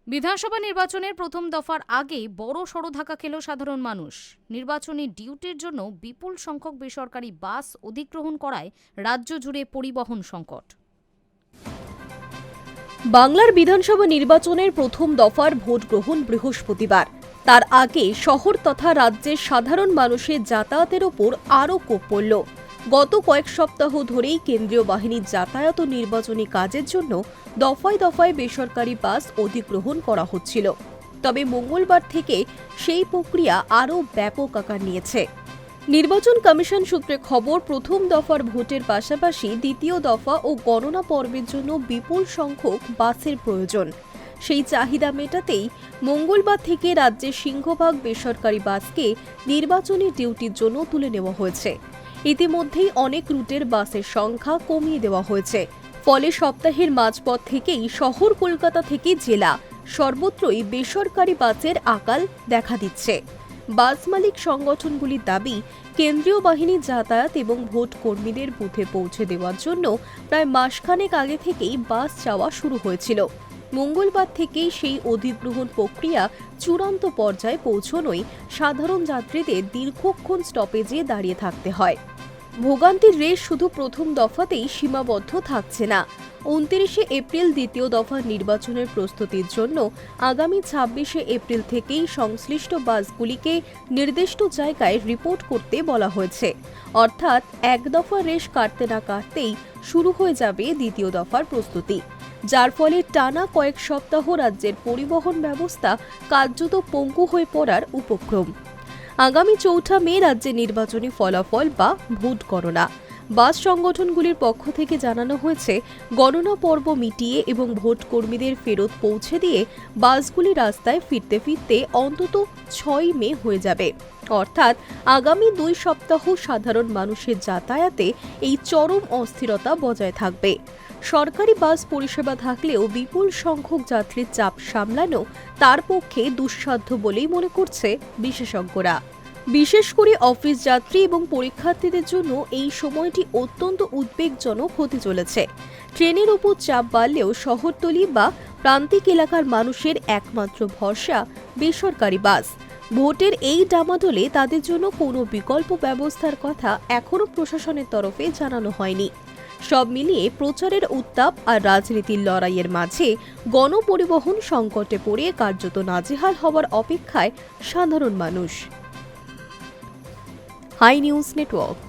বিধানসভা নির্বাচনের প্রথম দফার আগেই বড়সড় ধাক্কা খেল সাধারণ মানুষ। নির্বাচনী ডিউটির জন্য বিপুল সংখ্যক বেসরকারি বাস অধিগ্রহণ করায় রাজ্য জুড়ে পরিবহন সংকট। বাংলার বিধানসভা নির্বাচনের প্রথম দফার ভোট গ্রহণ বৃহস্পতিবার। তার আগে শহর তথা রাজ্যের সাধারণ মানুষের যাতায়াতের ওপর আরও কোপ পড়ল। গত কয়েক সপ্তাহ ধরেই কেন্দ্রীয় বাহিনীর যাতায়াত ও নির্বাচনী কাজের জন্য দফায় দফায় বেসরকারি বাস অধিগ্রহণ করা হচ্ছিল। তবে মঙ্গলবার থেকে সেই প্রক্রিয়া আরও ব্যাপক আকার নিয়েছে। নির্বাচন কমিশন সূত্রে খবর, প্রথম দফার ভোটের পাশাপাশি দ্বিতীয় দফা ও গণনা পর্বের জন্য বিপুল সংখ্যক বাসের প্রয়োজন। সেই চাহিদা মেটাতেই মঙ্গলবার থেকে রাজ্যের সিংহভাগ বেসরকারি বাসকে নির্বাচনী ডিউটির জন্য তুলে নেওয়া হয়েছে। ইতিমধ্যেই অনেক রুটের বাসের সংখ্যা কমিয়ে দেওয়া হয়েছে। ফলে সপ্তাহের মাঝপথ থেকেই শহর কলকাতা থেকে জেলা সর্বত্রই বেসরকারি বাসের আকাল দেখা দিচ্ছে। বাস মালিক সংগঠনগুলির দাবি, কেন্দ্রীয় বাহিনীর যাতায়াত এবং ভোট কর্মীদের বুথে পৌঁছে দেওয়ার জন্য প্রায় মাসখানেক আগে থেকেই বাস যাওয়া শুরু হয়েছিল। মঙ্গলবার থেকেই সেই অধিগ্রহণ প্রক্রিয়া চূড়ান্ত পর্যায়ে পৌঁছনোয় সাধারণ যাত্রীদের দীর্ঘক্ষণ স্টপেজে দাঁড়িয়ে থাকতে হয়। ভোগান্তির রেশ শুধু প্রথম দফাতেই সীমাবদ্ধ থাকছে না। 29 এপ্রিল দ্বিতীয় দফার নির্বাচনের প্রস্তুতির জন্য আগামী 26 এপ্রিল থেকেই সংশ্লিষ্ট বাসগুলিকে নির্দিষ্ট জায়গায় রিপোর্ট করতে বলা হয়েছে। অর্থাৎ এক দফার রেশ কাটতে না কাটতেই শুরু হয়ে যাবে দ্বিতীয় দফার প্রস্তুতি, যার ফলে টানা কয়েক সপ্তাহ রাজ্যের পরিবহন ব্যবস্থা কার্যত পঙ্গু হয়ে পড়ার উপক্রম। আগামী 4 মে রাজ্যে নির্বাচনী ফলাফল বা ভোট গণনা। বাস সংগঠনগুলির পক্ষ থেকে জানানো হয়েছে, গণনা পর্ব মিটিয়ে এবং ভোট কর্মীদের ফেরত পৌঁছে দিয়ে বাসগুলি রাস্তায় ফিরতে ফিরতে অন্তত 6 মে হয়ে যাবে। অর্থাৎ আগামী 2 সপ্তাহ সাধারণ মানুষের যাতায়াতে এই চরম অস্থিরতা বজায় থাকবে। সরকারি বাস পরিষেবা থাকলেও বিপুল সংখ্যক যাত্রীর চাপ সামলানো তার পক্ষে দুঃসাধ্য বলেই মনে করছে বিশেষজ্ঞরা। বিশেষ করে অফিস যাত্রী এবং পরীক্ষার্থীদের জন্য এই সময়টি অত্যন্ত উদ্বেগজনক হতে চলেছে। ট্রেনের উপর চাপ বাড়লেও শহরতলি বা প্রান্তিক এলাকার মানুষের একমাত্র ভরসা বেসরকারি বাস। ভোটের এই ডামাডোলে তাদের জন্য কোনো বিকল্প ব্যবস্থার কথা এখনও প্রশাসনের তরফে জানানো হয়নি। সব মিলিয়ে প্রচারের উত্তাপ আর রাজনীতির লড়াইয়ের মাঝে গণপরিবহন সংকটে পড়ে কার্যত নাজেহাল হওয়ার অপেক্ষায় সাধারণ মানুষ। High news network.